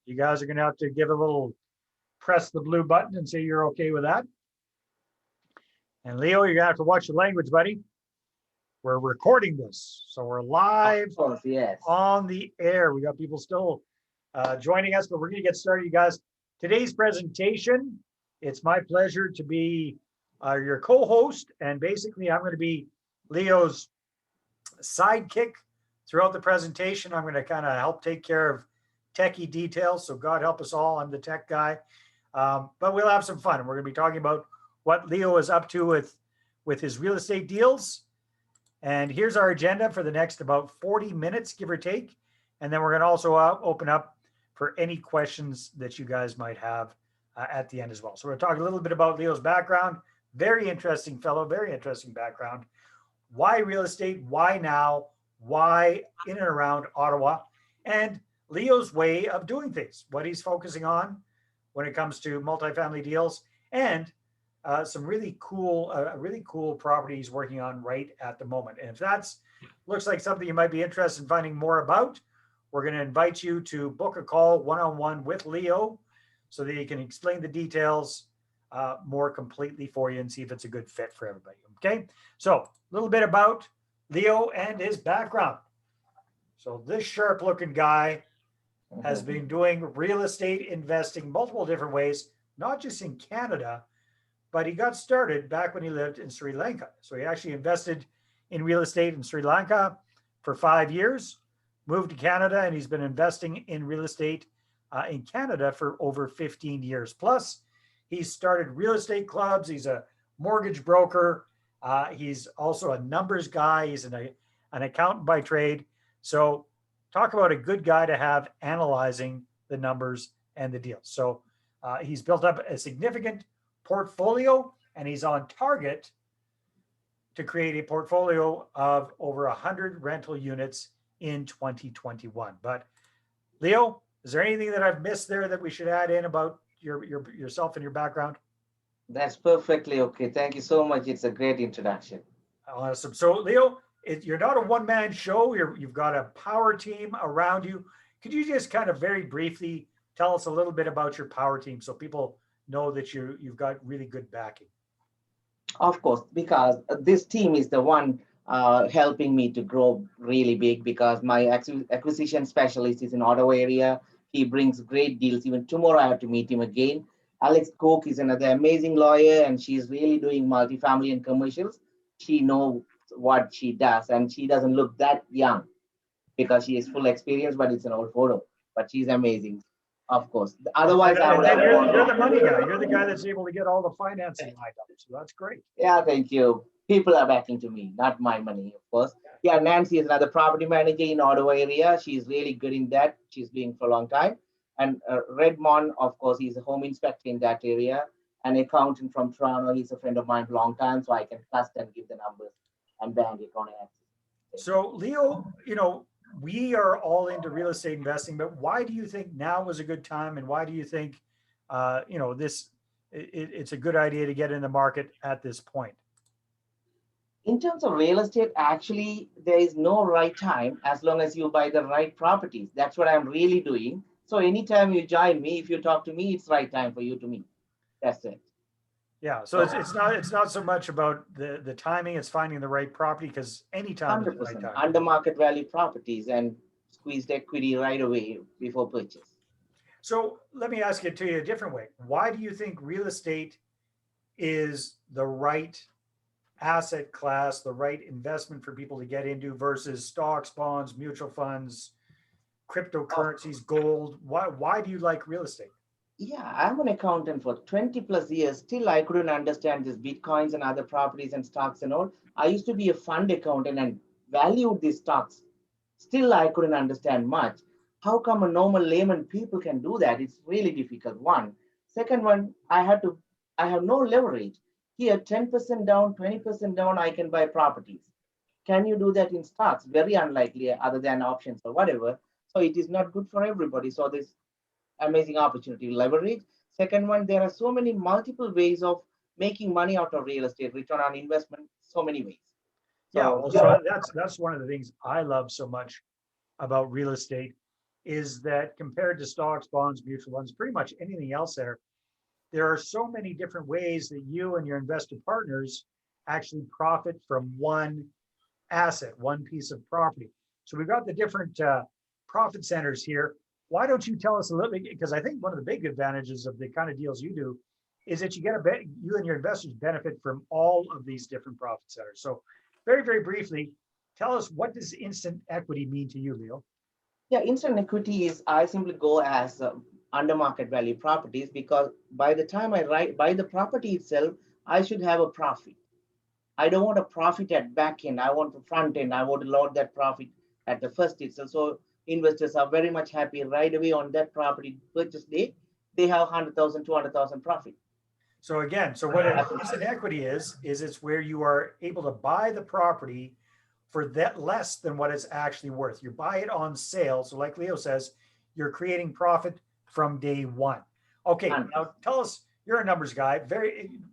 You guys are going to have to give a little press the blue button and say you're okay with that. And Leo, you're going to have to watch your language, buddy. We're recording this, so we're live Of course, yes. on the air. We got people still joining us, but we're going to get started, you guys. Today's presentation, it's my pleasure to be your co-host, and basically I'm going to be Leo's sidekick throughout the presentation. I'm going to kind of help take care of techie details, so God help us all. I'm the tech guy, but we'll have some fun. And we're going to be talking about what Leo is up to with his real estate deals. And here's our agenda for the next about 40 minutes, give or take. And then we're going to also open up for any questions that you guys might have at the end as well. So we're going to talk a little bit about Leo's background. Very interesting fellow, very interesting background. Why real estate? Why now? Why in and around Ottawa? And Leo's way of doing things, what he's focusing on when it comes to multifamily deals, and some really cool property he's working on right at the moment. And if that's looks like something you might be interested in finding more about, we're going to invite you to book a call one-on-one with Leo so that he can explain the details more completely for you and see if it's a good fit for everybody. Okay, so a little bit about Leo and his background. So this sharp-looking guy has been doing real estate investing multiple different ways, not just in Canada, but he got started back when he lived in Sri Lanka. So he actually invested in real estate in Sri Lanka for 5 years, moved to Canada, and he's been investing in real estate in Canada for over 15 years. Plus, he's started real estate clubs. He's a mortgage broker. He's also a numbers guy. He's an accountant by trade. So talk about a good guy to have analyzing the numbers and the deals. So he's built up a significant portfolio, and he's on target to create a portfolio of over 100 rental units in 2021. But Leo, is there anything that I've missed there that we should add in about yourself and your background? That's perfectly okay. Thank you so much. It's a great introduction. Awesome. So Leo, you're not a one-man show. You've got a power team around you. Could you just kind of very briefly tell us a little bit about your power team so people know that you've got really good backing? Of course, because this team is the one helping me to grow really big, because my acquisition specialist is in Ottawa area. He brings great deals. Even tomorrow I have to meet him again. Alex Cook is another amazing lawyer, and she's really doing multifamily and commercials. She knows what she does, and she doesn't look that young because she is full experience, but it's an old photo. But she's amazing, of course. Otherwise, I would have you're the money guy. You're the guy that's able to get all the financing lined up. So that's great. Yeah, thank you. People are backing to me, not my money, of course. Yeah, Nancy is another property manager in Ottawa area. She's really good in that. She's been for a long time. And Redmond, of course, he's a home inspector in that area. An accountant from Toronto. He's a friend of mine for a long time, so I can trust and give the numbers and bank account access. So Leo, we are all into real estate investing, but why do you think now was a good time, and why do you think, it's a good idea to get in the market at this point? In terms of real estate, actually, there is no right time as long as you buy the right properties. That's what I'm really doing. So anytime you join me, if you talk to me, it's right time for you to meet. That's it. Yeah, so it's not so much about the timing; it's finding the right property, because anytime is the right 100% time. under market value properties and squeezed equity right away before purchase. So let me ask it to you a different way. Why do you think real estate is the right asset class, the right investment for people to get into versus stocks, bonds, mutual funds, cryptocurrencies, gold? Why do you like real estate? Yeah, I'm an accountant for 20 plus years. Still, I couldn't understand this Bitcoins and other properties and stocks and all. I used to be a fund accountant and valued these stocks. Still, I couldn't understand much. How come a normal layman people can do that? It's really difficult. One. Second one, I have no leverage. Here, 10% down, 20% down, I can buy properties. Can you do that in stocks? Very unlikely, other than options or whatever. So it is not good for everybody. So this amazing opportunity leverage. Second one, there are so many multiple ways of making money out of real estate, return on investment, so many ways. Yeah, well, so that's one of the things I love so much about real estate is that compared to stocks, bonds, mutual funds, pretty much anything else there are so many different ways that you and your investor partners actually profit from one asset, one piece of property. So we've got the different profit centers here. Why don't you tell us a little bit? Because I think one of the big advantages of the kind of deals you do is that you get you and your investors benefit from all of these different profit centers. So very, very briefly, tell us, what does instant equity mean to you, Leo? Yeah, instant equity is I simply go as under market value properties because by the time I buy the property itself, I should have a profit. I don't want a profit at back end. I want the front end. I want to load that profit at the first itself. So investors are very much happy right away on that property purchase day. They have 100,000, 200,000 profit. So again, so what an instant equity is it's where you are able to buy the property for that less than what it's actually worth. You buy it on sale. So like Leo says, you're creating profit from day one. Okay, now tell us, you're a numbers guy,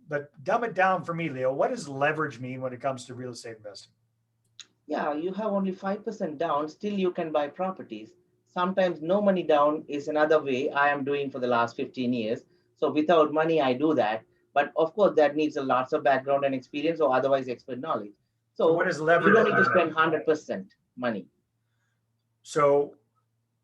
but dumb it down for me, Leo. What does leverage mean when it comes to real estate investing? Yeah, you have only 5% down, still you can buy properties. Sometimes no money down is another way I am doing for the last 15 years. So without money, I do that. But of course, that needs a lots of background and experience or otherwise expert knowledge. So what So does you leverage don't need to mean? spend 100% money. So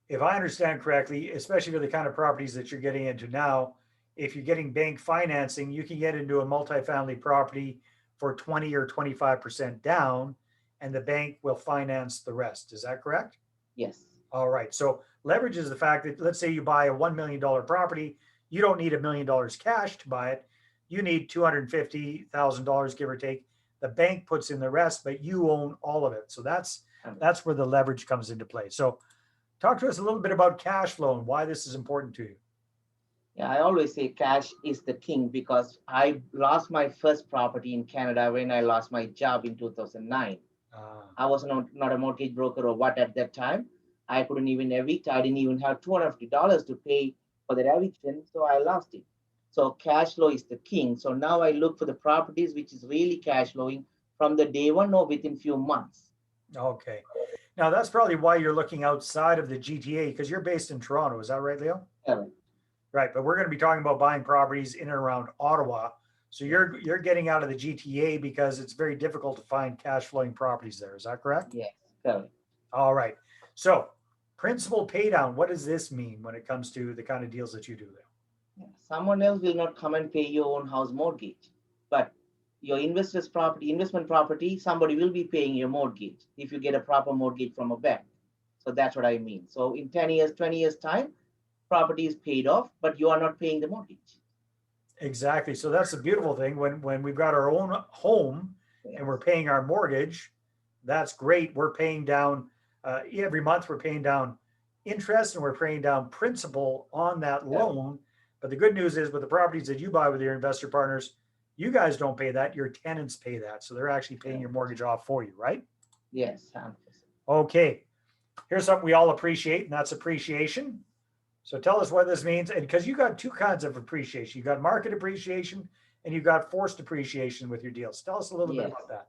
if I understand correctly, especially for the kind of properties that you're getting into now, if you're getting bank financing, you can get into a multifamily property for 20 or 25% down, and the bank will finance the rest. Is that correct? Yes. All right. So leverage is the fact that, let's say you buy a $1 million property, you don't need $1 million cash to buy it. You need $250,000, give or take. The bank puts in the rest, but you own all of it. So that's where the leverage comes into play. So talk to us a little bit about cash flow and why this is important to you. Yeah, I always say cash is the king because I lost my first property in Canada when I lost my job in 2009. I was not a mortgage broker or what at that time. I couldn't even evict. I didn't even have $250 to pay for the eviction, so I lost it. So cash flow is the king. So now I look for the properties which is really cash flowing from the day one or within few months. Okay. Now that's probably why you're looking outside of the GTA because you're based in Toronto. Is that right, Leo? Correct. Right. But we're going to be talking about buying properties in and around Ottawa. So you're getting out of the GTA because it's very difficult to find cash flowing properties there. Is that correct? Yes, correct. All right. So principal pay down, what does this mean when it comes to the kind of deals that you do there? Yeah. Someone else will not come and pay your own house mortgage, but your investment property, somebody will be paying your mortgage if you get a proper mortgage from a bank. So that's what I mean. So in 10 years, 20 years time, property is paid off, but you are not paying the mortgage. Exactly. So that's the beautiful thing when we've got our own home and we're paying our mortgage, that's great. We're paying down every month, we're paying down interest and we're paying down principal on that loan. But the good news is with the properties that you buy with your investor partners, you guys don't pay that. Your tenants pay that. So they're actually paying your mortgage off for you, right? Yes. 100%. Okay. Here's something we all appreciate, and that's appreciation. So tell us what this means. And because you got two kinds of appreciation, you got market appreciation and you got forced appreciation with your deals. Tell us a little bit about that.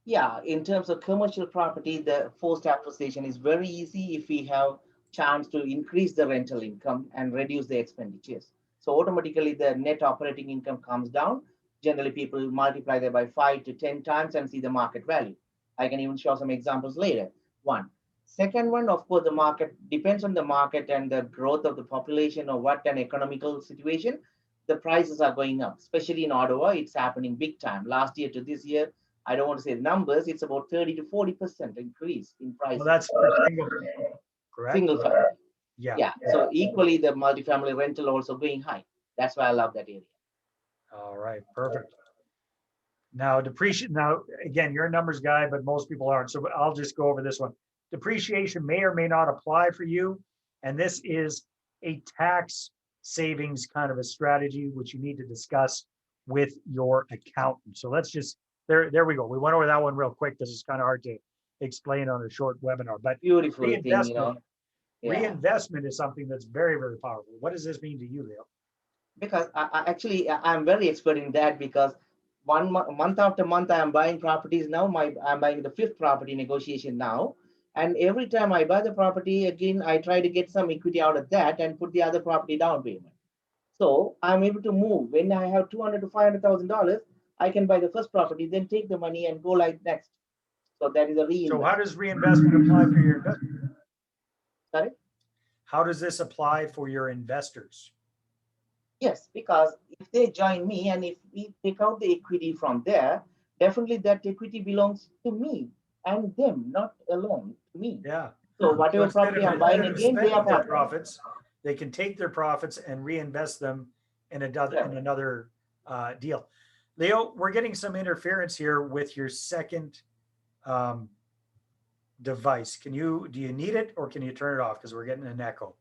Yeah, in terms of commercial property, the forced appreciation is very easy if we have chance to increase the rental income and reduce the expenditures. So automatically the net operating income comes down. Generally, people multiply that by 5 to 10 times and see the market value. I can even show some examples later. One. Second one, of course, the market depends on the market and the growth of the population or what an economical situation. The prices are going up, especially in Ottawa. It's happening big time. Last year to this year, I don't want to say the numbers, it's about 30 to 40% increase in prices. Well, that's for single, correct? Single family. Yeah. Yeah. So equally, the multifamily rental also going high. That's why I love that area. All right. Perfect. Now, depreciation. Now, again, you're a numbers guy, but most people aren't. So I'll just go over this one. Depreciation may or may not apply for you. And this is a tax savings kind of a strategy, which you need to discuss with your accountant. So let's just, there we go. We went over that one real quick because it's kind of hard to explain on a short webinar. But Beautiful thing, Yeah. Reinvestment is something that's very, very powerful. What does this mean to you, Leo? Because I'm very expert in that because month after month I am buying properties now. I'm buying the fifth property negotiation now. And every time I buy the property, again, I try to get some equity out of that and put the other property down payment. So I'm able to move. When I have 200 to $500,000, I can buy the first property, then take the money and go like next. So that is a So how reinvestment. does reinvestment apply for your investors? Sorry? How does this apply for your investors? Yes, because if they join me and if we take out the equity from there, definitely that equity belongs to me and them, not alone to me. Yeah. So So whatever property I'm buying instead of again, they are spending their part. profits, they can take their profits and reinvest them in another deal. Leo, we're getting some interference here with your second um, device. Do you need it or can you turn it off? Because we're getting an echo.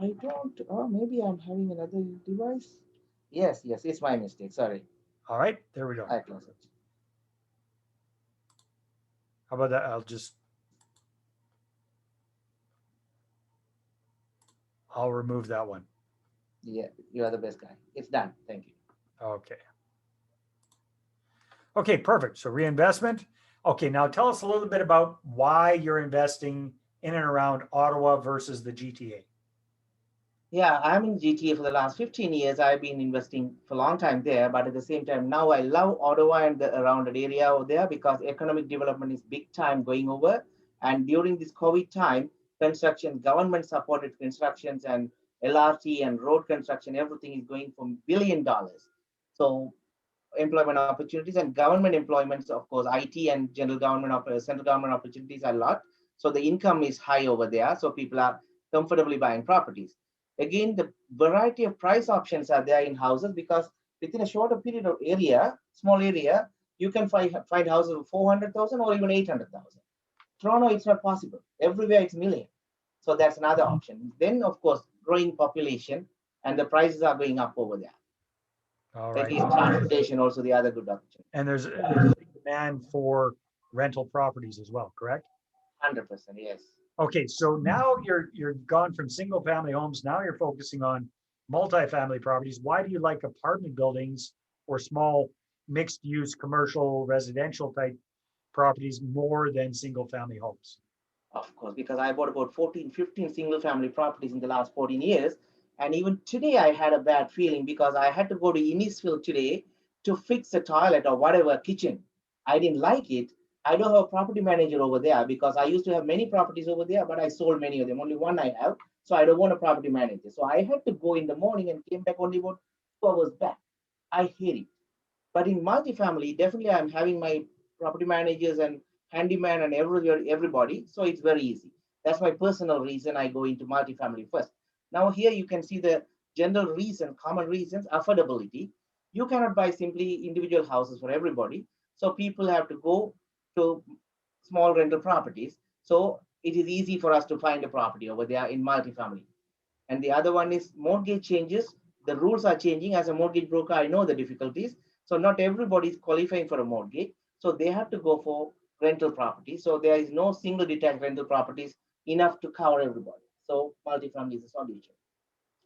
I don't, oh, maybe I'm having another device. Yes, yes, it's my mistake. Sorry. All right, there we go. I close it. How about that? I'll remove that one. Yeah, you are the best guy. It's done. Thank you. Okay. Okay, perfect. So reinvestment. Okay, now tell us a little bit about why you're investing in and around Ottawa versus the GTA. Yeah, I'm in GTA for the last 15 years. I've been investing for a long time there, but at the same time, now I love Ottawa and the around the area over there because economic development is big time going over. And during this COVID time, construction, government supported constructions and LRT and road construction, everything is going for $1 billion. So employment opportunities and government employments, of course, IT and central government opportunities a lot. So the income is high over there. So people are comfortably buying properties. Again, the variety of price options are there in houses because within a shorter period of area, small area, you can find houses of 400,000 or even 800,000. Toronto, it's not possible. Everywhere it's million. So that's another option. Then, of course, growing population and the prices are going up over there. All At right. least transportation also the other good option. And there's a big demand for rental properties as well, correct? 100%, yes. Okay, so now you're gone from single family homes. Now you're focusing on multifamily properties. Why do you like apartment buildings or small mixed use commercial residential type properties more than single family homes? Of course, because I bought about 14, 15 single family properties in the last 14 years. And even today, I had a bad feeling because I had to go to Innisfil today to fix a toilet or whatever kitchen. I didn't like it. I don't have a property manager over there because I used to have many properties over there, but I sold many of them. Only one I have. So I don't want a property manager. So I had to go in the morning and came back only about 2 hours back. I hate it. But in multifamily, definitely I'm having my property managers and handyman and everybody. So it's very easy. That's my personal reason I go into multifamily first. Now here you can see the general reason, common reasons, affordability. You cannot buy simply individual houses for everybody. So people have to go to small rental properties. So it is easy for us to find a property over there in multifamily. And the other one is mortgage changes. The rules are changing. As a mortgage broker, I know the difficulties. So not everybody is qualifying for a mortgage. So they have to go for rental property. So there is no single detached rental properties enough to cover everybody. So multifamily is a solution.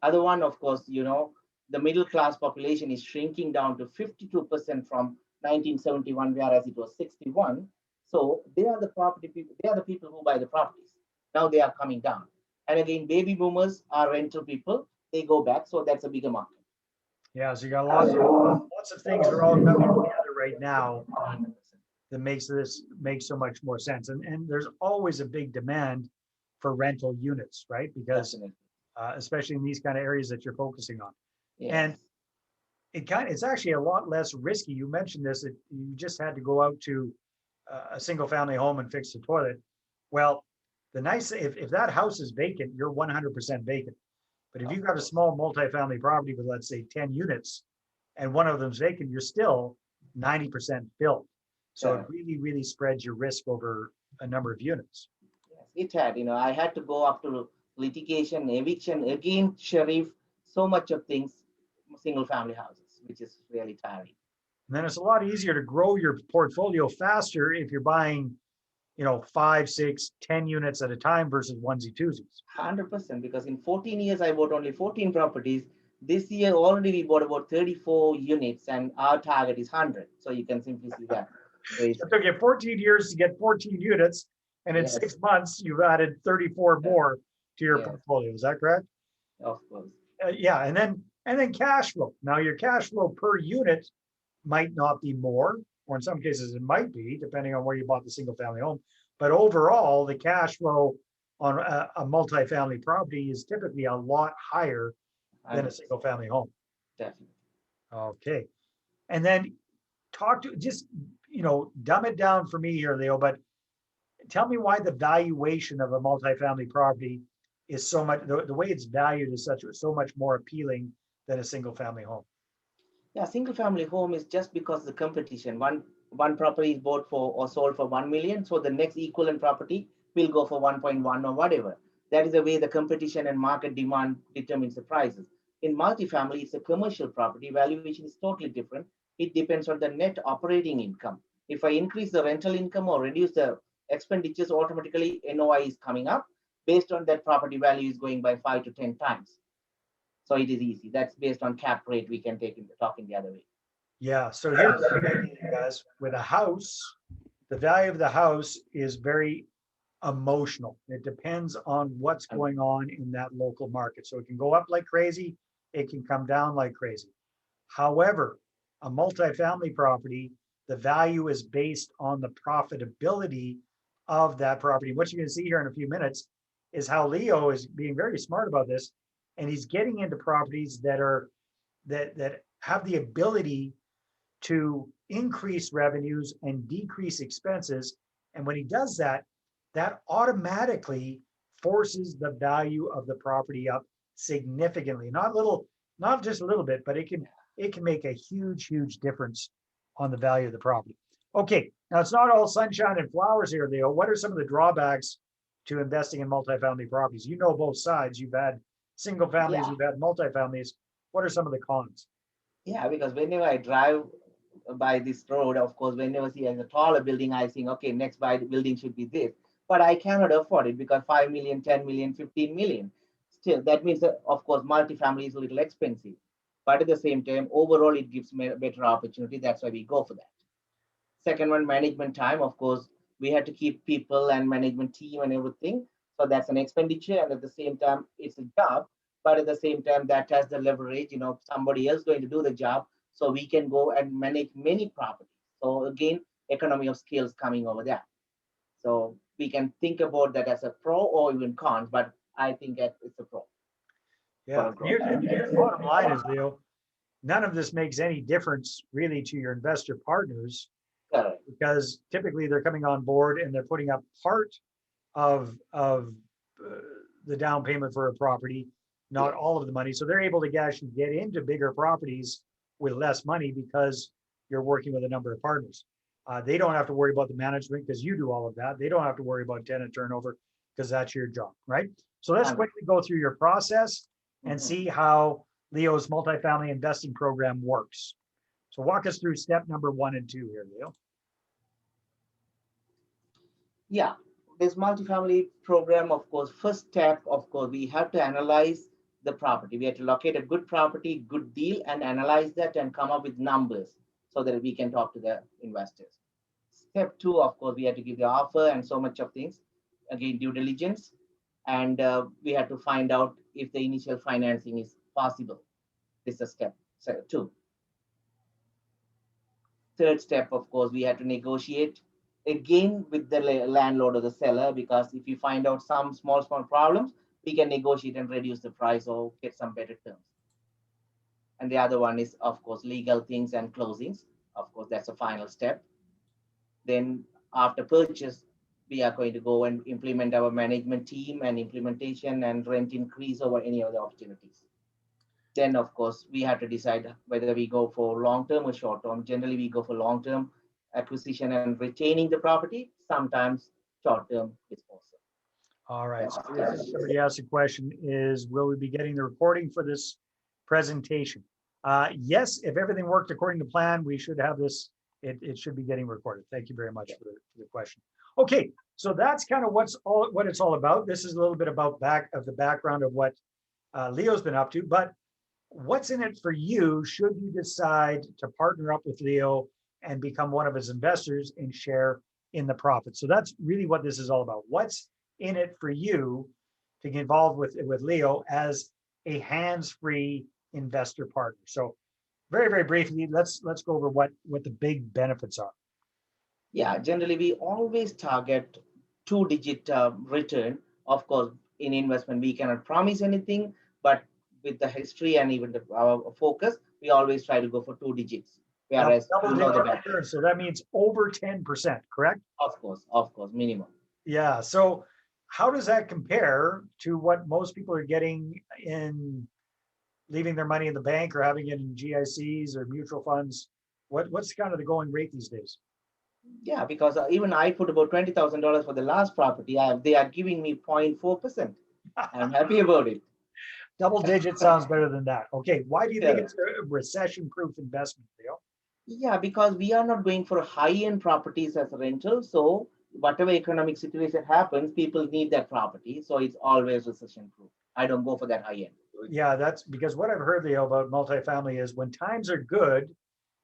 Other one, of course, the middle class population is shrinking down to 52% from 1971, whereas it was 61. So they are the property people, they are the people who buy the properties. Now they are coming down. And again, baby boomers are rental people, they go back. So that's a bigger market. Yeah, so you got lots of things that are all coming together right now 100%. that makes so much more sense. And there's always a big demand for rental units, right? Because Definitely. especially in these kind of areas that you're focusing on. Yes. And it's actually a lot less risky. You mentioned this, you just had to go out to a single family home and fix the toilet. Well, if that house is vacant, you're 100% vacant. But if you've got a small multifamily property with, let's say, 10 units and one of them's vacant, you're still 90% filled. So it really, really spreads your risk over a number of units. Yes, it had, I had to go up to litigation, eviction, again, sheriff, so much of things, single family houses, which is really tiring. And then it's a lot easier to grow your portfolio faster if you're buying, 5, 6, 10 units at a time versus onesie twosies. 100%, because in 14 years, I bought only 14 properties. This year, already we bought about 34 units, and our target is 100. So you can simply see that. It took you 14 years to get 14 units, And in Yes, 6 months, you've added 34 yeah, more to your yes, portfolio. Is that correct? of course. Yeah, and then cash flow. Now your cash flow per unit might not be more, or in some cases it might be, depending on where you bought the single family home. But overall, the cash flow on a multifamily property is typically a lot higher than a 100%, single family home. definitely. Okay. And then talk to just, dumb it down for me here, Leo, but tell me why the valuation of a multifamily property is so much, the way it's valued is so much more appealing than a single family home. Yeah, single family home is just because the competition. One property is bought for or sold for 1 million, so the next equivalent property will go for 1.1 or whatever. That is the way the competition and market demand determines the prices. In multifamily, it's a commercial property. Valuation is totally different. It depends on the net operating income. If I increase the rental income or reduce the expenditures, automatically NOI is coming up. Based on that, property value is going by 5 to 10 times. So it is easy. That's based on cap rate. We can take in the talk in the other way. Yeah. So here's the big thing, guys. With a house, the value of the house is very emotional. It depends on what's going on in that local market. So it can go up like crazy, it can come down like crazy. However, a multifamily property, the value is based on the profitability of that property. What you're going to see here in a few minutes is how Leo is being very smart about this, and he's getting into properties that have the ability to increase revenues and decrease expenses. And when he does that, that automatically forces the value of the property up significantly. Not just a little bit, but it can make a huge difference on the value of the property. Okay, now it's not all sunshine and flowers here, Leo. What are some of the drawbacks to investing in multifamily properties? You know both sides. You've had single families, Yeah, you've had multifamilies. What are some of the cons? yeah, because whenever I drive by this road, of course, whenever see a taller building, I think, okay, next by the building should be this. But I cannot afford it because 5 million, 10 million, 15 million. Still, that means that, of course, multifamily is a little expensive. But at the same time, overall, it gives me a better opportunity. That's why we go for that. Second one, management time. Of course, we had to keep people and management team and everything. So that's an expenditure, and at the same time, it's a job. But at the same time, that has the leverage. Somebody else going to do the job, so we can go and manage many properties. So again, economy of scales coming over there. So we can think about that as a pro or even cons, but I think that it's a pro for Yeah. a growth. The bottom line is, Leo, none of this makes any difference really to your investor partners Correct. because typically they're coming on board and they're putting up part of the down payment for a property, not Yes. all of the money. So they're able to actually get into bigger properties with less money because you're working with a number of partners. They don't have to worry about the management because you do all of that. They don't have to worry about tenant turnover because that's your job, right? So let's quickly go through your process and Mhm. see how Leo's multifamily investing program works. So walk us through step number 1 and 2 here, Leo. Yeah, this multifamily program, of course, first step, of course, we have to analyze the property. We have to locate a good property, good deal, and analyze that and come up with numbers so that we can talk to the investors. Step two, of course, we have to give the offer and so much of things. Again, due diligence. And we have to find out if the initial financing is possible. This is step two. Third step, of course, we had to negotiate again with the landlord or the seller, because if you find out some small problems, we can negotiate and reduce the price or get some better terms. And the other one is, of course, legal things and closings. Of course, that's a final step. Then after purchase, we are going to go and implement our management team and implementation and rent increase over any other opportunities. Then of course we have to decide whether we go for long term or short term. Generally we go for long term acquisition and retaining the property. Sometimes short term disposal. All right. That's So somebody asked a question is, will we be getting the recording for this presentation? Yes, if everything worked according to plan, we should have this. It should be getting recorded. Thank you very much for the question. Okay, so that's kind of what it's all about. This is a little bit about the background of what Leo's been up to, but what's in it for you should you decide to partner up with Leo and become one of his investors and share in the profit. So that's really what this is all about. What's in it for you to get involved with Leo as a hands-free investor partner? So very, very briefly, let's go over what the big benefits are. Yeah, generally we always target two-digit return. Of course, in investment we cannot promise anything, but with the history and even our focus, we always try to go for two digits. Now, Whereas double you know digit the better. return, so that means over 10%, correct? Of course, minimum. Yeah. So how does that compare to what most people are getting in leaving their money in the bank or having it in GICs or mutual funds? What's kind of the going rate these days? Yeah, because even I put about $20,000 for the last property. They are giving me 0.4%. I'm happy about it. Double digit sounds better than that. Okay. Why do you think Yeah. it's a recession-proof investment, Leo? Yeah, because we are not going for high-end properties as a rental. So whatever economic situation happens, people need that property. So it's always recession-proof. I don't go for that high-end. Yeah, that's because what I've heard, Leo, about multifamily is when times are good,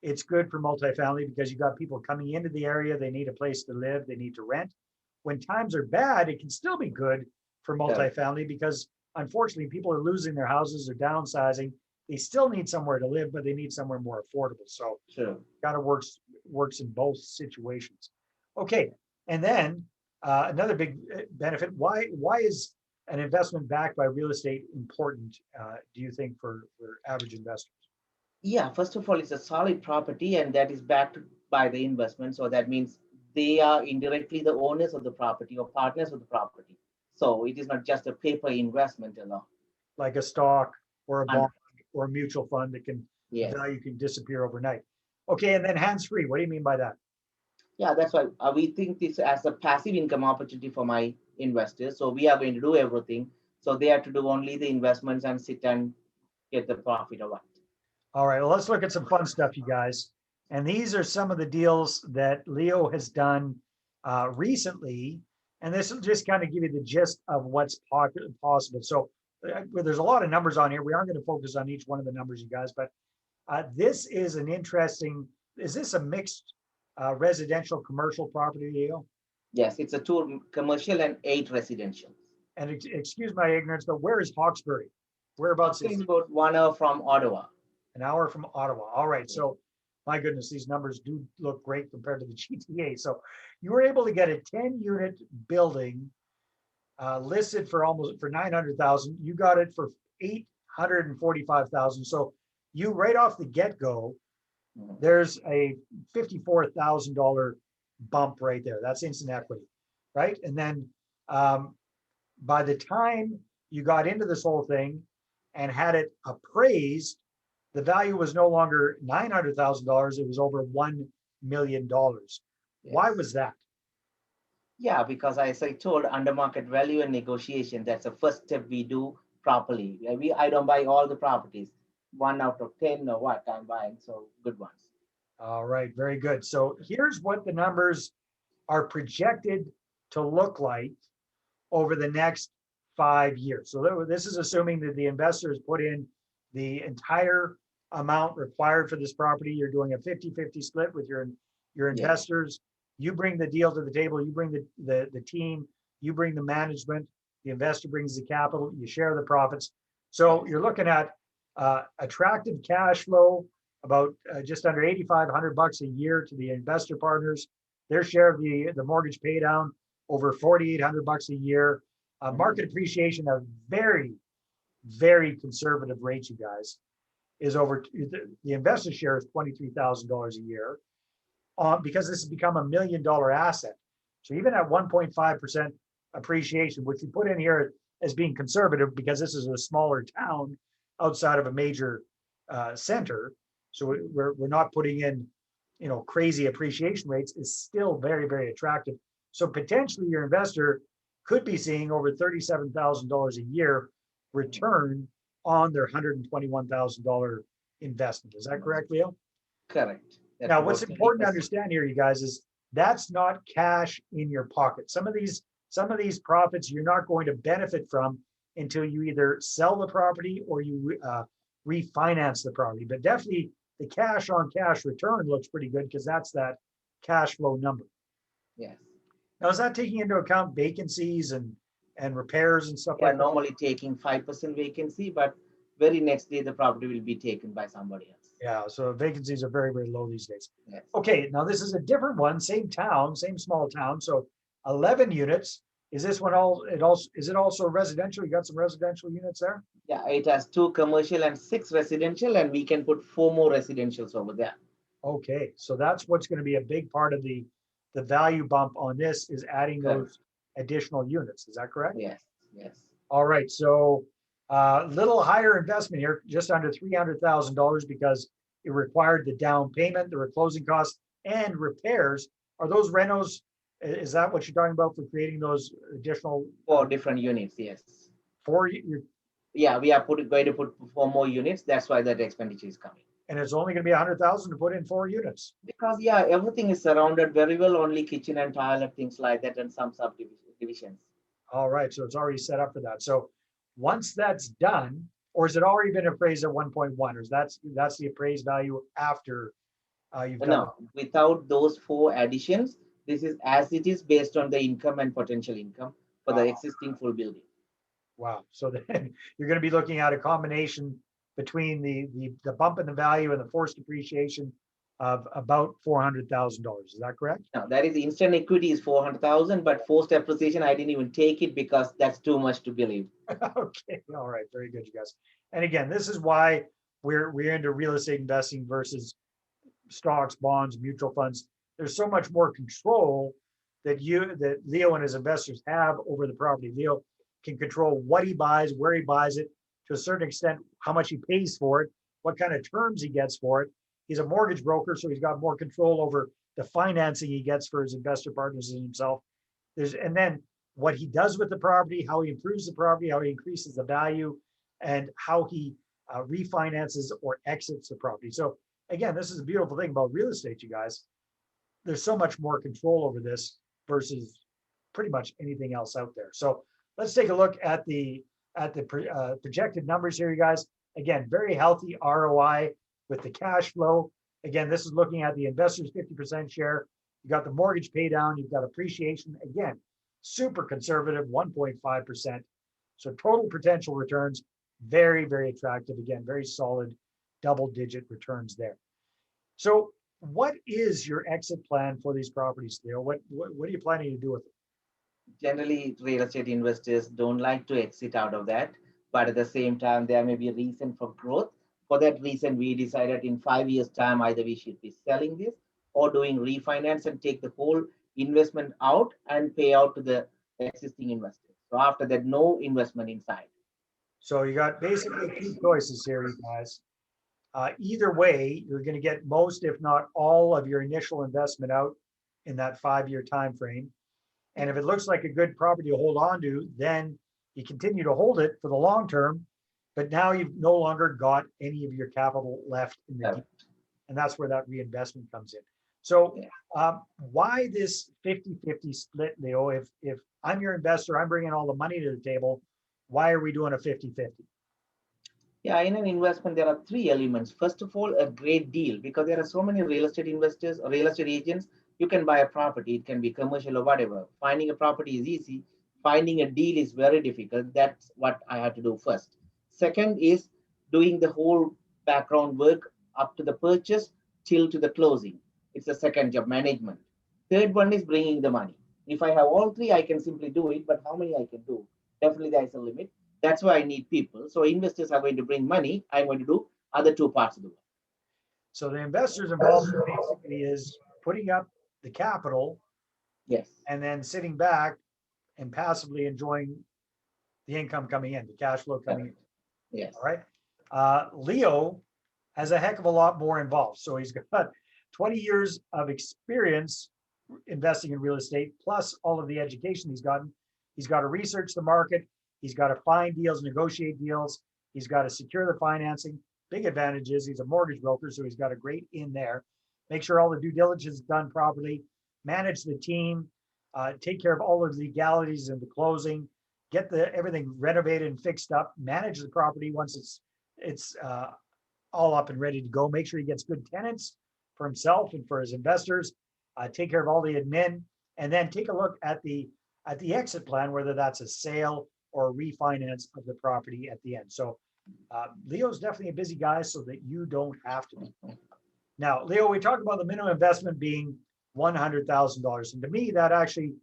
it's good for multifamily because you got people coming into the area, they need a place to live, they need to rent. When times are bad, it can still be good for Correct. multifamily because unfortunately people are losing their houses or downsizing. They still need somewhere to live, but they need somewhere more affordable. So Sure. kind of works in both situations. Okay, and then another big benefit. Why is an investment backed by real estate important? Do you think for average investors? Yeah, first of all, it's a solid property and that is backed by the investment. So that means they are indirectly the owners of the property or partners of the property. So it is not just a paper investment alone. Like a stock or a And bond or a mutual fund that can yes, value can disappear overnight. Okay, and then hands free. What do you mean by that? yeah, that's why we think this as a passive income opportunity for my investors. So we are going to do everything. So they have to do only the investments and sit and get the profit or what. All right, well, let's look at some fun stuff, you guys. And these are some of the deals that Leo has done recently. And this will just kind of give you the gist of what's possible. So well, there's a lot of numbers on here. We aren't going to focus on each one of the numbers, you guys, but this is an interesting, is this a mixed residential commercial property, Leo? Yes, it's a two commercial and 8 residential. And excuse my ignorance, but where is Hawkesbury? Whereabouts Hostel is is it? about 1 hour from Ottawa. An hour from Ottawa. All right. So my goodness, these numbers do look great compared to the GTA. So you were able to get a 10-unit building listed for almost for 900,000. You got it for 845,000. So you right off the get-go, Mhm. there's a $54,000 bump right there. That's instant equity, right? And then by the time you got into this whole thing and had it appraised, the value was no longer $900,000, it was over $1 million. Why Yes. was that? Yeah, because as I told, under market value and negotiation, that's the first step we do properly. I don't buy all the properties. 1 out of 10 or what I'm buying, so good ones. All right, very good. So here's what the numbers are projected to look like over the next 5 years. So this is assuming that the investors put in the entire amount required for this property. You're doing a 50-50 split with your Yes. investors. You bring the deal to the table, you bring the team, you bring the management, the investor brings the capital, you share the profits. So you're looking at attractive cash flow, about just under 8,500 bucks a year to the investor partners. Their share of the mortgage pay down over 4,800 bucks a year. Market appreciation of very, very conservative rates, you guys, is over the investor share is $23,000 a year because this has become $1 million asset. So even at 1.5% appreciation, which we put in here as being conservative because this is a smaller town outside of a major center. So we're not putting in, crazy appreciation rates, is still very, very attractive. So potentially your investor could be seeing over $37,000 a year return on their $121,000 investment. Is that correct, Leo? Correct. That's Now, what's about important to 30%. understand here, you guys, is that's not cash in your pocket. Some of these profits you're not going to benefit from until you either sell the property or you refinance the property. But definitely the cash on cash return looks pretty good because that's that cash flow number. Yes. Now, is that taking into account vacancies and repairs and stuff They are like that? normally taking 5% vacancy, but very next day the property will be taken by somebody else. Yeah, so vacancies are very, very low these days. Yes. Okay, now this is a different one, same town, same small town, so 11 units. Is this one is it also residential? You got some residential units there? Yeah, it has 2 commercial and 6 residential, and we can put 4 more residentials over there. Okay, so that's what's going to be a big part of the value bump on this is adding Correct. those additional units. Is that correct? Yes, yes. All right, so little higher investment here, just under $300,000 because it required the down payment, the closing costs, and repairs. Are those renos? Is that what you're talking about for creating those additional 4 different units, yes. four? Yeah, we are going to put 4 more units. That's why that expenditure is coming. And it's only going to be 100,000 to put in 4 units. Because yeah, everything is surrounded very well, only kitchen and toilet, things like that, and some subdivisions. All right, so it's already set up for that. So once that's done, or has it already been appraised at 1.1, or is that's the appraised value after you've done? No, without those 4 additions, this is as it is based on the income and potential income for the existing full building. Wow. So then you're going to be looking at a combination between the bump in the value and the forced depreciation of about $400,000. Is that correct? Now that is instant equity is 400,000, but forced appreciation I didn't even take it because that's too much to believe. Okay. All right. Very good, you guys. And again, this is why we're into real estate investing versus stocks, bonds, mutual funds. There's so much more control that Leo and his investors have over the property. Leo can control what he buys, where he buys it, to a certain extent, how much he pays for it, what kind of terms he gets for it. He's a mortgage broker, so he's got more control over the financing he gets for his investor partners and himself. And then what he does with the property, how he improves the property, how he increases the value, and how he refinances or exits the property. So again, this is a beautiful thing about real estate, you guys. There's so much more control over this versus pretty much anything else out there. So let's take a look at the projected numbers here, you guys. Again, very healthy ROI with the cash flow. Again, this is looking at the investor's 50% share. You got the mortgage pay down, you've got appreciation. Again, super conservative, 1.5%. So total potential returns, very, very attractive. Again, very solid double-digit returns there. So what is your exit plan for these properties, Theo? What are you planning to do with them? Generally, real estate investors don't like to exit out of that, but at the same time, there may be a reason for growth. For that reason, we decided in 5 years' time, either we should be selling this or doing refinance and take the whole investment out and pay out to the existing investors. So after that, no investment inside. So you got basically 2 choices here, you guys. Either way, you're going to get most, if not all, of your initial investment out in that 5-year time frame. And if it looks like a good property to hold on to, then you continue to hold it for the long term. But now you've no longer got any of your capital left in the deal. And that's where that reinvestment comes in. So why this 50-50 split, Leo? If I'm your investor, I'm bringing all the money to the table, why are we doing a 50-50? Yeah, in an investment, there are 3 elements. First of all, a great deal, because there are so many real estate investors or real estate agents. You can buy a property, it can be commercial or whatever. Finding a property is easy. Finding a deal is very difficult. That's what I have to do first. Second is doing the whole background work up to the purchase till to the closing. It's the second job, management. Third one is bringing the money. If I have all 3, I can simply do it, but how many I can do? Definitely there's a limit. That's why I need people. So investors are going to bring money. I'm going to do other 2 parts of the work. So the investors involved basically is putting up the capital, yes, and then sitting back and passively enjoying the income coming in, the cash flow coming in. Yes. All right. Leo has a heck of a lot more involved. So he's got 20 years of experience investing in real estate, plus all of the education he's gotten. He's got to research the market. He's got to find deals, negotiate deals. He's got to secure the financing. Big advantage is he's a mortgage broker, so he's got a great in there. Make sure all the due diligence is done properly, manage the team, take care of all of the legalities and the closing, get everything renovated and fixed up, manage the property once it's all up and ready to go. Make sure he gets good tenants for himself and for his investors. Take care of all the admin. and then take a look at the exit plan, whether that's a sale or a refinance of the property at the end. So Leo's definitely a busy guy, so that you don't have to be. Now, Leo, we talked about the minimum investment being $100,000. And to me, that actually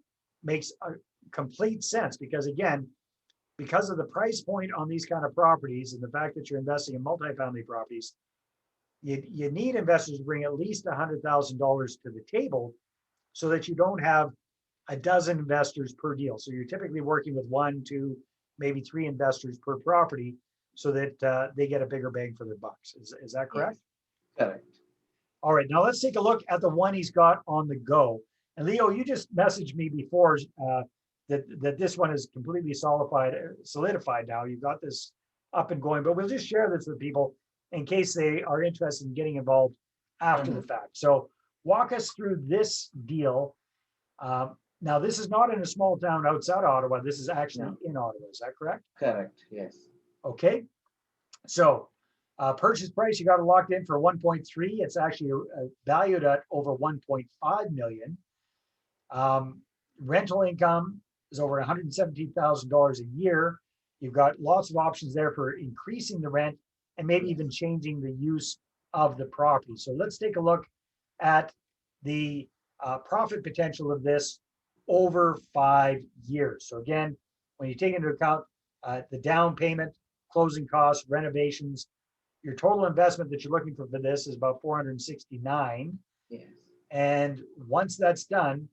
makes a complete sense because, again, because of the price point on these kind of properties and the fact that you're investing in multifamily properties, you need investors to bring at least $100,000 to the table so that you don't have a dozen investors per deal. So you're typically working with 1, 2, maybe 3 investors per property so that they get a bigger bang for their bucks. Is that correct? Yes. Correct. All right, now let's take a look at the one he's got on the go. And Leo, you just messaged me before that this one is completely solidified now. You've got this up and going, but we'll just share this with people in case they are interested in getting involved after the fact. So walk us through this deal. Now, this is not in a small town outside Ottawa. This is actually in Ottawa. Is that correct? Correct, yes. Okay. So purchase price, you got it locked in for 1.3. It's actually valued at over 1.5 million. Rental income is over $117,000 a year. You've got lots of options there for increasing the rent and maybe even changing the use of the property. So let's take a look at the profit potential of this over 5 years. So again, when you take into account the down payment, closing costs, renovations, your total investment that you're looking for this is about 469. Yes. And once that's done,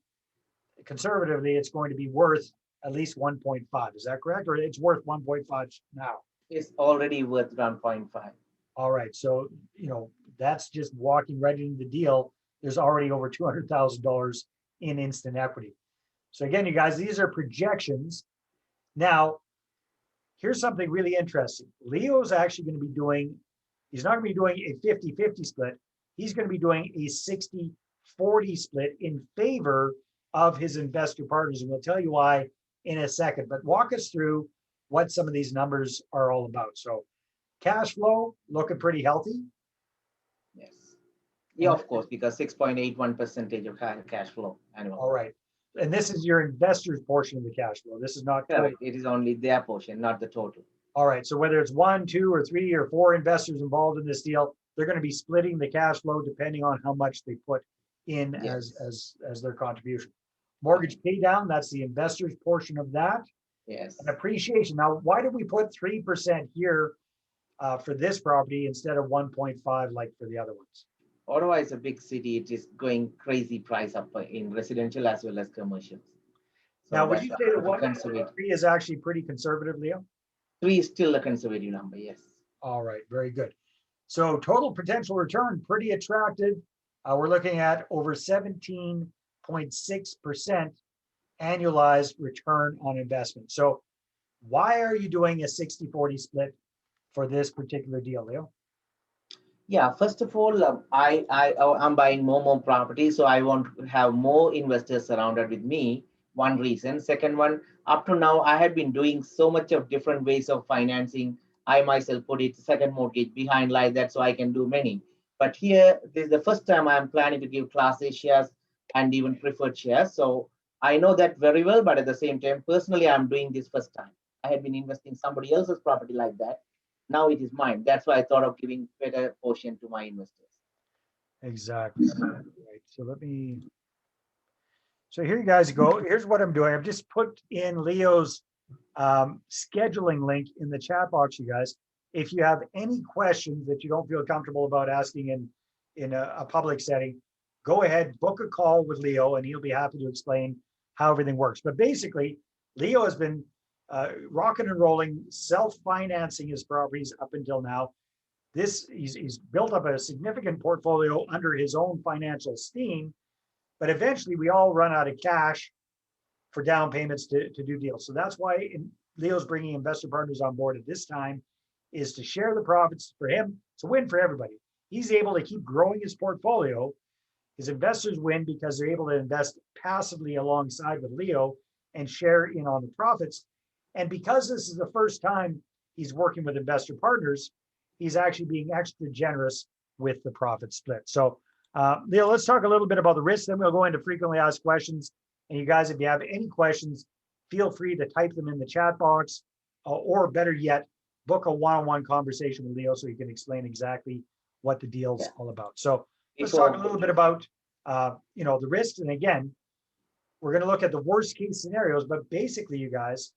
conservatively, it's going to be worth at least 1.5. Is that correct? Or it's worth 1.5 now? It's already worth 1.5. All right. So, that's just walking right into the deal. There's already over $200,000 in instant equity. So again, you guys, these are projections. Now, here's something really interesting. Leo's actually going to be doing, he's not going to be doing a 50-50 split. He's going to be doing a 60-40 split in favor of his investor partners. And we'll tell you why in a second, but walk us through what some of these numbers are all about. So cash flow looking pretty healthy. Yes. Yeah, of course, because 6.81% of cash flow annual. All right. And this is your investor's portion of the cash flow. This is not total. It is only their portion, not the total. All right. So whether it's 1, 2, or 3, or 4 investors involved in this deal, they're going to be splitting the cash flow depending on how much they put in as their contribution. Mortgage pay down, that's the investor's portion of that. Yes. And appreciation. Now, why did we put 3% here for this property instead of 1.5 like for the other ones? Ottawa is a big city. It is going crazy price up in residential as well as commercial. So now, would you say that 1.3 is actually pretty conservative, Leo? 3 is still a conservative number, yes. All right, very good. So total potential return, pretty attractive. We're looking at over 17.6% annualized return on investment. So why are you doing a 60-40 split for this particular deal, Leo? Yeah, first of all, I'm buying more property, so I want to have more investors surrounded with me. One reason. Second one, up to now, I had been doing so much of different ways of financing. I myself put it second mortgage behind like that, so I can do many. But here, this is the first time I'm planning to give Class A shares and even preferred shares. So I know that very well, but at the same time, personally, I'm doing this first time. I had been investing somebody else's property like that. Now it is mine. That's why I thought of giving better portion to my investors. Exactly. Right. So here you guys go. Here's what I'm doing. I've just put in Leo's scheduling link in the chat box, you guys. If you have any questions that you don't feel comfortable about asking in a public setting, go ahead, book a call with Leo, and he'll be happy to explain how everything works. But basically, Leo has been rocking and rolling, self-financing his properties up until now. He's built up a significant portfolio under his own financial steam, but eventually we all run out of cash for down payments to do deals. So that's why Leo's bringing investor partners on board at this time, is to share the profits for him. It's a win for everybody. He's able to keep growing his portfolio. His investors win because they're able to invest passively alongside with Leo and share in on the profits. And because this is the first time he's working with investor partners, he's actually being extra generous with the profit split. So Leo, let's talk a little bit about the risks, then we'll go into frequently asked questions And you guys, if you have any questions, feel free to type them in the chat box, or better yet, book a one-on-one conversation with Leo so he can explain exactly what the deal's all about. So let's talk a little bit about the risks. And again, we're going to look at the worst case scenarios, but basically, you guys,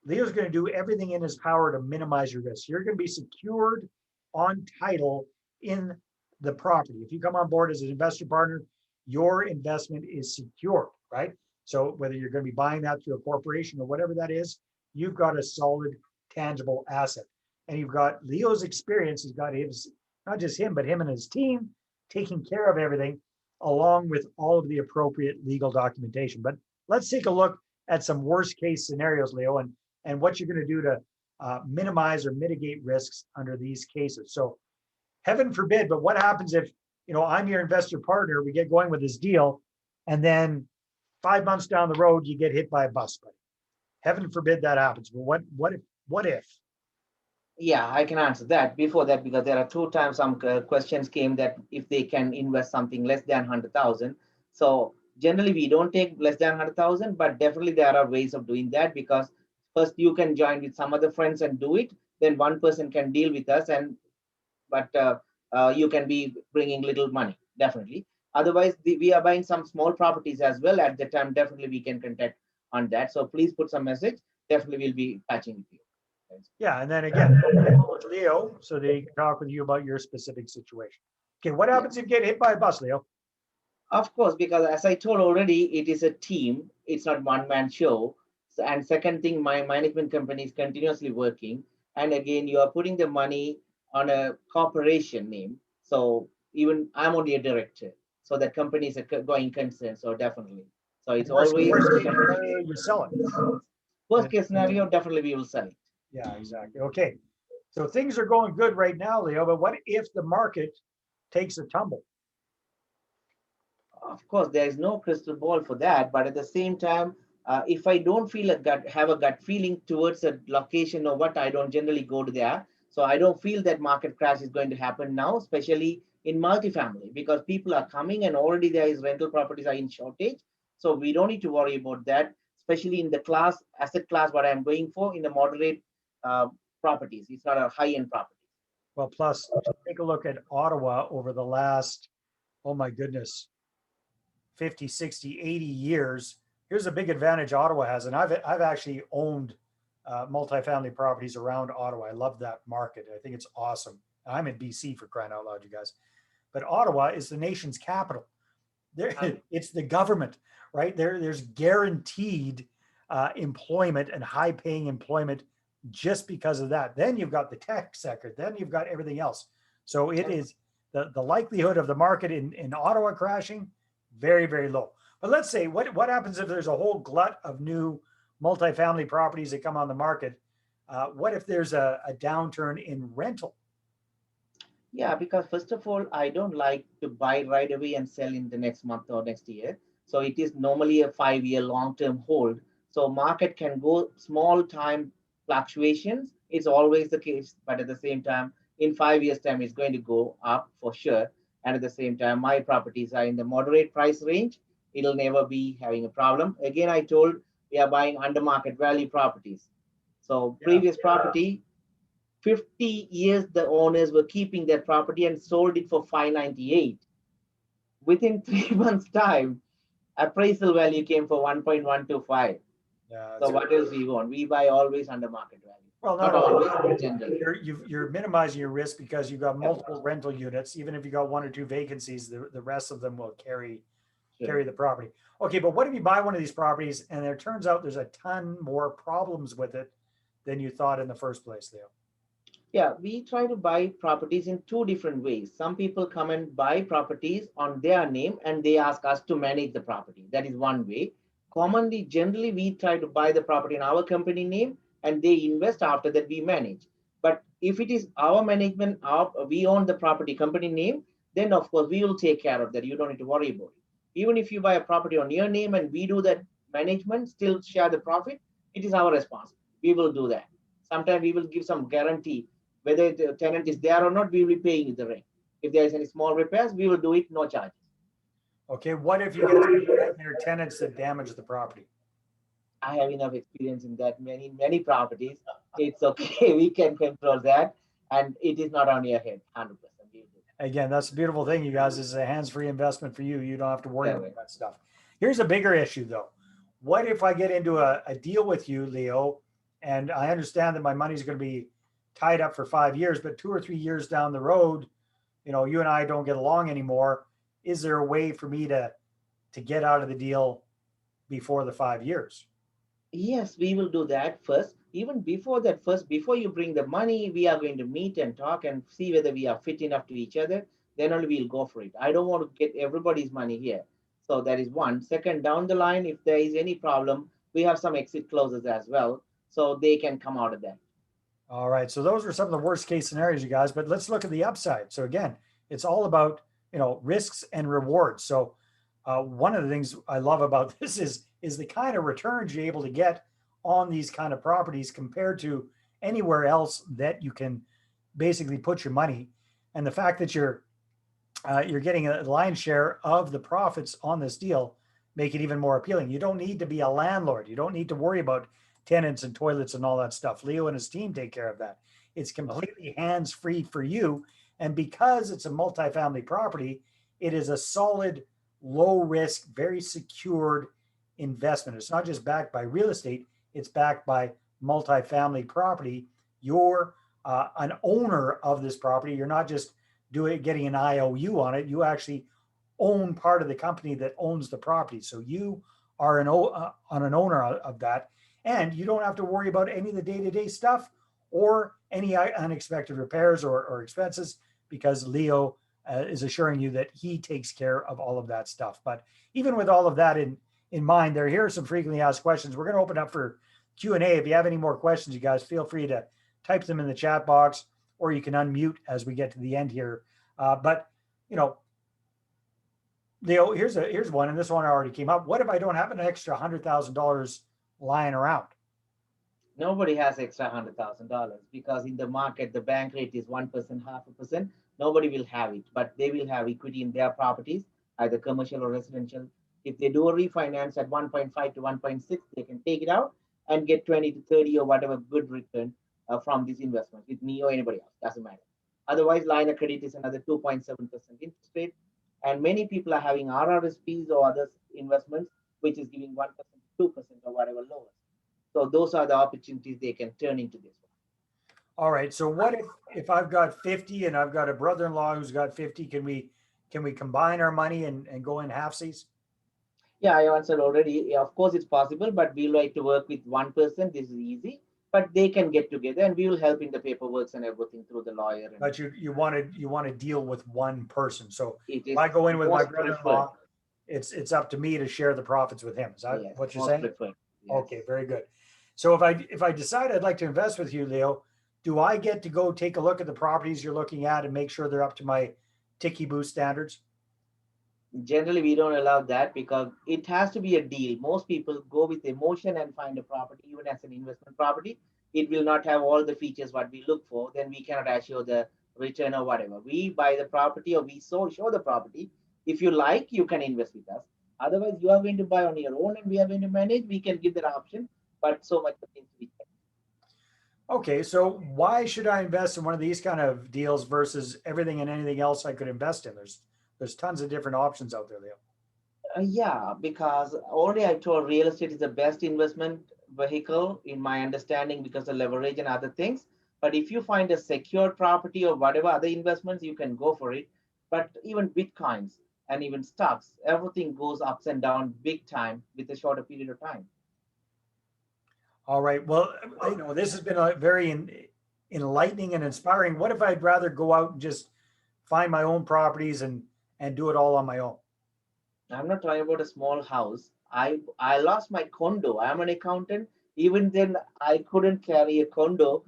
Leo's going to do everything in his power to minimize your risk. You're going to be secured on title in the property. If you come on board as an investor partner, your investment is secure, right? So whether you're going to be buying that through a corporation or whatever that is, you've got a solid, tangible asset. And you've got Leo's experience. He's got his, not just him, but him and his team taking care of everything along with all of the appropriate legal documentation. But let's take a look at some worst case scenarios, Leo, and what you're going to do to minimize or mitigate risks under these cases. So heaven forbid, but what happens if, I'm your investor partner, we get going with this deal, and then 5 months down the road, you get hit by a bus, buddy. Heaven forbid that happens. But what if? Yeah, I can answer that. Before that, because there are two times some questions came that if they can invest something less than 100,000. So generally we don't take less than 100,000, but definitely there are ways of doing that, because first you can join with some other friends and do it. Then one person can deal with us, but you can be bringing little money, definitely. Otherwise, we are buying some small properties as well. At the time, definitely we can contact on that. So please put some message. Definitely we'll be patching with you. Yeah, and then again, with Leo, so they can talk with you about your specific situation. Okay, what happens if you get hit by a bus, Leo? Of course, because as I told already, it is a team. It's not one-man show. And second thing, my management company is continuously working. And again, you are putting the money on a corporation name. So even I'm only a director. So that company is a going concern. So definitely. So it's Worst always case scenario, you sell it. worst case scenario. Definitely, we will sell it. Yeah, exactly. Okay, so things are going good right now, Leo. But what if the market takes a tumble? Of course, there is no crystal ball for that, but at the same time, if I don't feel have a gut feeling towards a location or what, I don't generally go to there. So I don't feel that market crash is going to happen now, especially in multifamily, because people are coming and already there is rental properties are in shortage. So we don't need to worry about that, especially in the asset class, what I'm going for in the moderate uh, properties. It's not a high-end property. Well, plus take a look at Ottawa over the last, oh my goodness, 50, 60, 80 years. Here's a big advantage Ottawa has. And I've actually owned multifamily properties around Ottawa. I love that market. I think it's awesome. I'm in BC, for crying out loud, you guys. But Ottawa is the nation's capital. It's the government, right? There's guaranteed employment and high paying employment just because of that. Then you've got the tech sector. Then you've got everything else. So it is the likelihood of the market in Ottawa crashing very, very low. But let's say what happens if there's a whole glut of new multifamily properties that come on the market? What if there's a downturn in rental? Yeah, because first of all, I don't like to buy right away and sell in the next month or next year. So it is normally a 5-year long-term hold. So market can go small time fluctuations. It's always the case, but at the same time, in 5 years' time, it's going to go up for sure. And at the same time, my properties are in the moderate price range. It'll never be having a problem. Again, I told we are buying under market value properties. So previous property 50 years the owners were keeping their property and sold it for 598. Within 3 months time, appraisal value came for 1.125. Yeah, So what else we want? We buy always under market value. well, Not always, but generally. you're minimizing your risk because you've got multiple rental units. Even if you got 1 or 2 vacancies, the rest of them will carry the property. Okay, but what if you buy one of these properties and it turns out there's a ton more problems with it than you thought in the first place, Leo? Yeah, we try to buy properties in two different ways. Some people come and buy properties on their name and they ask us to manage the property. That is one way. Commonly, generally, we try to buy the property in our company name and they invest after that we manage. But if it is our management, we own the property company name, then of course we will take care of that. You don't need to worry about it. Even if you buy a property on your name and we do that management, still share the profit, it is our responsibility. We will do that. Sometimes we will give some guarantee whether the tenant is there or not, we will be paying the rent. If there is any small repairs, we will do it, no charges. Okay, what if you get nightmare tenants that damage the property? I have enough experience in that many properties. It's okay. We can control that, and it is not on your head. 100%. We do. Again, that's the beautiful thing, you guys, is a hands-free investment for you. You don't have to worry about Correct. that stuff. Here's a bigger issue though. What if I get into a deal with you, Leo, and I understand that my money's going to be tied up for 5 years, but 2 or 3 years down the road, you and I don't get along anymore. Is there a way for me to get out of the deal before the 5 years? Yes, we will do that first. Even before that, first, before you bring the money, we are going to meet and talk and see whether we are fit enough to each other. Then only we'll go for it. I don't want to get everybody's money here. So that is one. Second, down the line, if there is any problem, we have some exit clauses as well, so they can come out of that. All right. So those are some of the worst case scenarios, you guys. But let's look at the upside. So again, it's all about risks and rewards. So one of the things I love about this is the kind of returns you're able to get on these kind of properties compared to anywhere else that you can basically put your money, and the fact that you're getting a lion's share of the profits on this deal make it even more appealing. You don't need to be a landlord. You don't need to worry about tenants and toilets and all that stuff. Leo and his team take care of that. It's Okay. completely hands free for you. And because it's a multifamily property, it is a solid, low risk, very secured investment. It's not just backed by real estate, it's backed by multifamily property. You're an owner of this property. You're not just getting an IOU on it. You actually own part of the company that owns the property. So you are an owner of that, and you don't have to worry about any of the day-to-day stuff or any unexpected repairs or expenses, because Leo is assuring you that he takes care of all of that stuff. But even with all of that in mind, here are some frequently asked questions. We're going to open up for Q&A. If you have any more questions, you guys feel free to type them in the chat box, or you can unmute as we get to the end here. But you know, Leo, here's one, and this one already came up. What if I don't have an extra $100,000 lying around? Nobody has extra $100,000 because in the market the bank rate is 1%, 0.5%. Nobody will have it, but they will have equity in their properties, either commercial or residential. If they do a refinance at 1.5 to 1.6, they can take it out and get 20 to 30 or whatever good return from this investment with me or anybody else. Doesn't matter. Otherwise, line of credit is another 2.7% interest rate, and many people are having RRSPs or other investments which is giving 1%, 2% or whatever lower. So those are the opportunities they can turn into this one. All right. So what if I've got 50 and I've got a brother-in-law who's got 50? Can we combine our money and go in halfsies? Yeah, I answered already. Yeah, of course, it's possible, but we like to work with one person. This is easy, but they can get together, and we will help in the paperwork and everything through the lawyer. And But you want to deal with one person. So it if is I go in with my most preferred. brother-in-law, it's up to me to share the profits with him. Is that Yes, what you're most saying? preferred. Okay, Yes. very good. So if I decide I'd like to invest with you, Leo, do I get to go take a look at the properties you're looking at and make sure they're up to my Ticky Boo standards? Generally, we don't allow that because it has to be a deal. Most people go with emotion and find a property, even as an investment property. It will not have all the features what we look for. Then we cannot assure the return or whatever. We buy the property or we show the property. If you like, you can invest with us. Otherwise, you are going to buy on your own and we are going to manage. We can give that option, but so much of things we can. Okay, so why should I invest in one of these kind of deals versus everything and anything else I could invest in? There's tons of different options out there, Leo. Yeah, because already I told real estate is the best investment vehicle in my understanding because of leverage and other things. But if you find a secured property or whatever other investments, you can go for it. But even bitcoins and even stocks, everything goes ups and down big time with a shorter period of time. All right. Well, this has been a very enlightening and inspiring. What if I'd rather go out and just find my own properties and do it all on my own? I'm not talking about a small house. I lost my condo. I'm an accountant. Even then, I couldn't carry a condo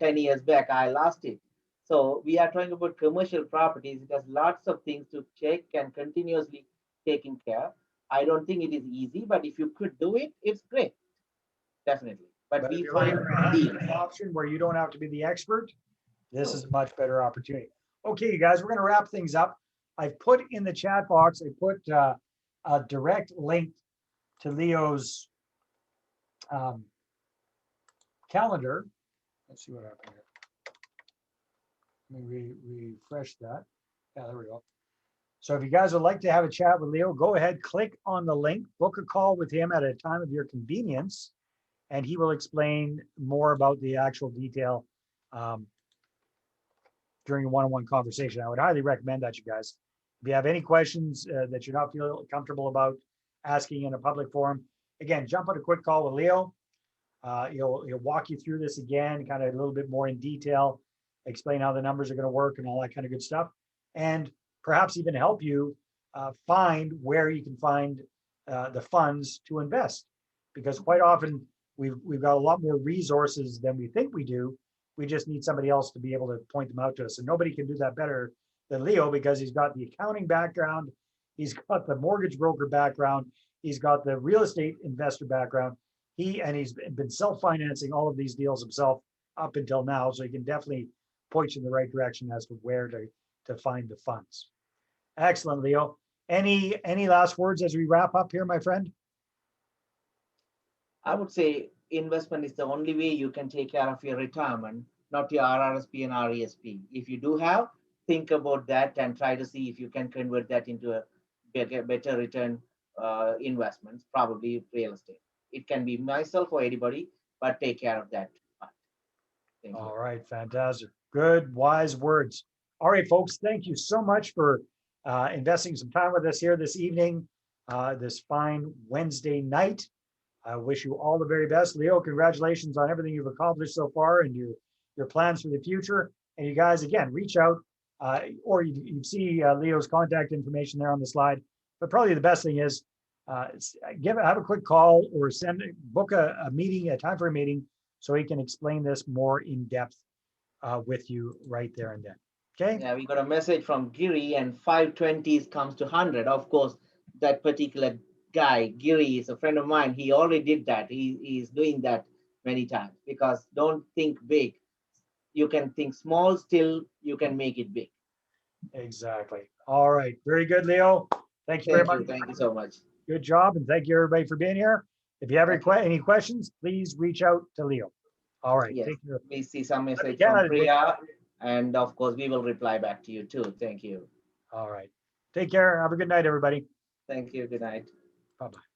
10 years back. I lost it. So we are talking about commercial properties. It has lots of things to check and continuously taking care. I don't think it is easy, but if you could do it, it's great, definitely. But But if we you're looking find for a deals. hands-free option where you don't have to be the expert, this True. is a much better opportunity. Okay, you guys, we're going to wrap things up. I've put in the chat box, I put a direct link to Leo's calendar. Let's see what happened here. Let me refresh that. Yeah, there we go. So if you guys would like to have a chat with Leo, go ahead, click on the link, book a call with him at a time of your convenience, and he will explain more about the actual detail during a one-on-one conversation. I would highly recommend that, you guys. If you have any questions that you're not feeling comfortable about asking in a public forum, again, jump on a quick call with Leo. He'll walk you through this again, kind of a little bit more in detail, explain how the numbers are going to work and all that kind of good stuff, and perhaps even help you find where you can find the funds to invest. Because quite often we've got a lot more resources than we think we do. We just need somebody else to be able to point them out to us. And nobody can do that better than Leo, because he's got the accounting background, he's got the mortgage broker background, he's got the real estate investor background. He's been self-financing all of these deals himself up until now, so he can definitely point you in the right direction as to where to find the funds. Excellent, Leo. Any last words as we wrap up here, my friend? I would say investment is the only way you can take care of your retirement, not your RRSP and RESP. If you do have, think about that and try to see if you can convert that into a better return investments, probably real estate. It can be myself or anybody, but take care of that part. Thank you. All right, fantastic. Good, wise words. All right, folks, thank you so much for investing some time with us here this evening, this fine Wednesday night. I wish you all the very best. Leo, congratulations on everything you've accomplished so far and your plans for the future. And you guys, again, reach out, or you see Leo's contact information there on the slide. But probably the best thing is have a quick call or book a meeting, a time for a meeting, so he can explain this more in depth with you right there and then. Okay. Yeah, we got a message from Giri, and 520 comes to 100. Of course, that particular guy, Giri, is a friend of mine. He already did that. He's doing that many times, because don't think big. You can think small, still you can make it big. Exactly. All right. Very good, Leo. Thank you very much. Thank you so much. Good job. And thank you everybody for being here. If you have any questions, please reach out to Leo. All right. Yes. Take care. We see some message from Priya, and of course we will reply back to you too. Thank you. All right. Take care. Have a good night, everybody. Thank you. Good night. Bye-bye.